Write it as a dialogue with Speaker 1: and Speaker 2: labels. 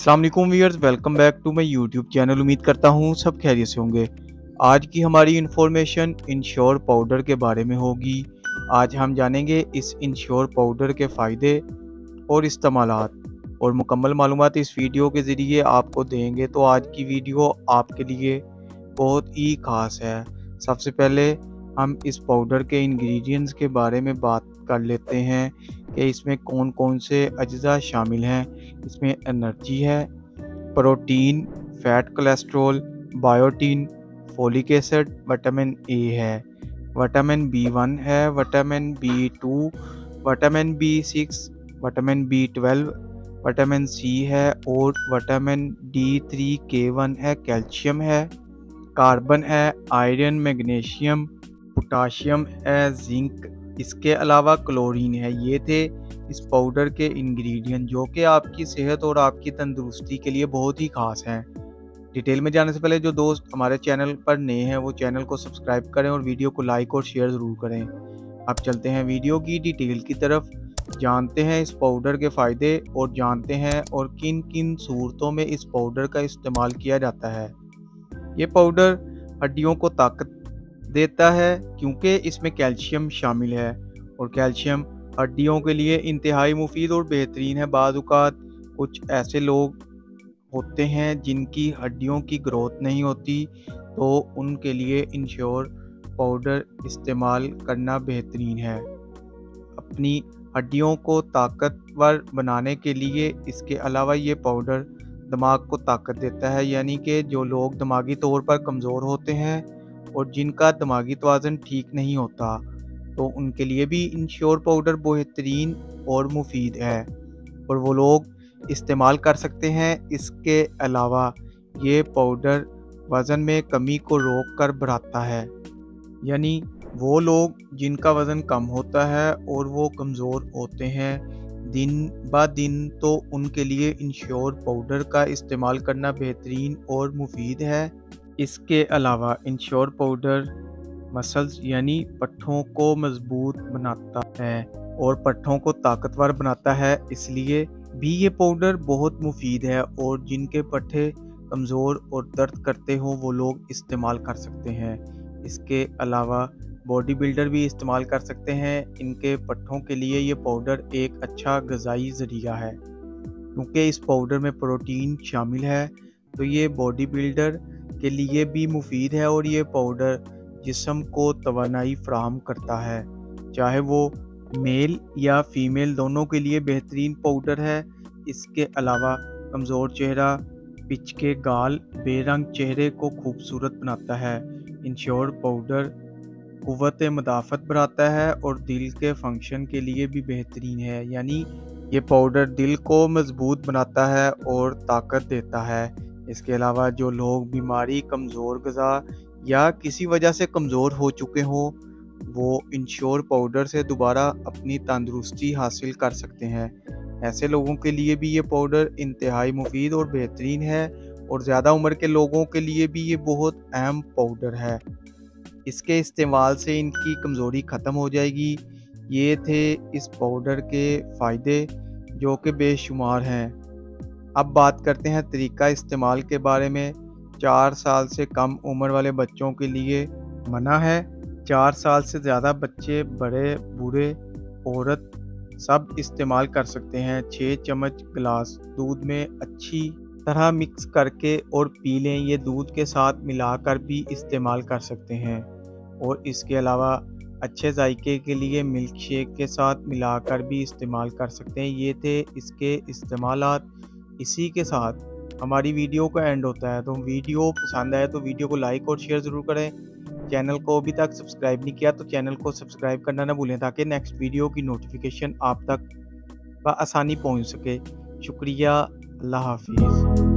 Speaker 1: अस्सलाम वालेकुम viewers, welcome back to my YouTube channel. उम्मीद करता हूँ सब खैरियत से होंगे। आज की हमारी इंफॉर्मेशन इंश्योर पाउडर के बारे में होगी। आज हम जानेंगे इस इंश्योर पाउडर के फ़ायदे और इस्तेमालात और मुकम्मल मालूमात इस वीडियो के ज़रिए आपको देंगे। तो आज की वीडियो आपके लिए बहुत ही ख़ास है। सबसे पहले हम इस पाउडर के इंग्रेडिएंट्स के बारे में बात कर लेते हैं कि इसमें कौन कौन से अज्जा शामिल हैं। इसमें एनर्जी है, protein, fat, cholesterol, biotin, folic acid, vitamin A है, विटामिन बी1 है, vitamin बी2, vitamin B6, vitamin B12, vitamin C है और विटामिन D3K1 है, कैल्शियम है, कार्बन है, आयरन, मैग्नीशियम, पोटाशियम है, जिंक। इसके अलावा क्लोरीन है। ये थे इस पाउडर के इंग्रेडिएंट जो कि आपकी सेहत और आपकी तंदुरुस्ती के लिए बहुत ही ख़ास हैं। डिटेल में जाने से पहले जो दोस्त हमारे चैनल पर नए हैं वो चैनल को सब्सक्राइब करें और वीडियो को लाइक और शेयर ज़रूर करें। अब चलते हैं वीडियो की डिटेल की तरफ, जानते हैं इस पाउडर के फ़ायदे और जानते हैं और किन किन सूरतों में इस पाउडर का इस्तेमाल किया जाता है। ये पाउडर हड्डियों को ताकत देता है क्योंकि इसमें कैल्शियम शामिल है और कैल्शियम हड्डियों के लिए इंतहाई मुफीद और बेहतरीन है। बाज़ औक़ात कुछ ऐसे लोग होते हैं जिनकी हड्डियों की ग्रोथ नहीं होती, तो उनके लिए इंश्योर पाउडर इस्तेमाल करना बेहतरीन है। अपनी हड्डियों को ताकतवर बनाने के लिए इसके अलावा ये पाउडर दिमाग को ताकत देता है, यानी कि जो लोग दिमागी तौर पर कमज़ोर होते हैं और जिनका दिमागी तवाज़ुन ठीक नहीं होता, तो उनके लिए भी इंश्योर पाउडर बेहतरीन और मुफीद है और वो लोग इस्तेमाल कर सकते हैं। इसके अलावा ये पाउडर वज़न में कमी को रोक कर बढ़ाता है, यानी वो लोग जिनका वज़न कम होता है और वो कमज़ोर होते हैं दिन ब दिन, तो उनके लिए इंश्योर पाउडर का इस्तेमाल करना बेहतरीन और मुफीद है। इसके अलावा इंश्योर पाउडर मसल्स यानी पट्ठों को मजबूत बनाता है और पट्ठों को ताकतवर बनाता है, इसलिए भी ये पाउडर बहुत मुफीद है और जिनके पट्ठे कमज़ोर और दर्द करते हो वो लोग इस्तेमाल कर सकते हैं। इसके अलावा बॉडी बिल्डर भी इस्तेमाल कर सकते हैं। इनके पट्ठों के लिए ये पाउडर एक अच्छा ग़िज़ाई ज़रिया है क्योंकि इस पाउडर में प्रोटीन शामिल है, तो ये बॉडी बिल्डर के लिए भी मुफीद है और ये पाउडर जिस्म को तवानाई फ़राहम करता है, चाहे वो मेल या फीमेल दोनों के लिए बेहतरीन पाउडर है। इसके अलावा कमज़ोर चेहरा, पिचके गाल, बेरंग चेहरे को खूबसूरत बनाता है। इंश्योर पाउडर क़ुव्वत मदाफ़त बढ़ाता है और दिल के फंक्शन के लिए भी बेहतरीन है, यानी ये पाउडर दिल को मजबूत बनाता है और ताकत देता है। इसके अलावा जो लोग बीमारी, कमज़ोर ग़िज़ा या किसी वजह से कमज़ोर हो चुके हों, वो इंश्योर पाउडर से दोबारा अपनी तंदुरुस्ती हासिल कर सकते हैं। ऐसे लोगों के लिए भी ये पाउडर इंतहाई मुफीद और बेहतरीन है और ज़्यादा उम्र के लोगों के लिए भी ये बहुत अहम पाउडर है। इसके इस्तेमाल से इनकी कमज़ोरी ख़त्म हो जाएगी। ये थे इस पाउडर के फ़ायदे जो कि बेशुमार हैं। अब बात करते हैं तरीक़ा इस्तेमाल के बारे में। 4 साल से कम उम्र वाले बच्चों के लिए मना है। 4 साल से ज़्यादा बच्चे, बड़े, बूढ़े, औरत सब इस्तेमाल कर सकते हैं। 6 चम्मच गिलास दूध में अच्छी तरह मिक्स करके और पी लें। ये दूध के साथ मिलाकर भी इस्तेमाल कर सकते हैं और इसके अलावा अच्छे जायके के लिए मिल्क शेक के साथ मिलाकर भी इस्तेमाल कर सकते हैं। ये थे इसके इस्तेमालात। इसी के साथ हमारी वीडियो का एंड होता है। तो वीडियो पसंद आए तो वीडियो को लाइक और शेयर ज़रूर करें। चैनल को अभी तक सब्सक्राइब नहीं किया तो चैनल को सब्सक्राइब करना ना भूलें ताकि नेक्स्ट वीडियो की नोटिफिकेशन आप तक आसानी पहुंच सके। शुक्रिया, अल्लाह हाफिज़।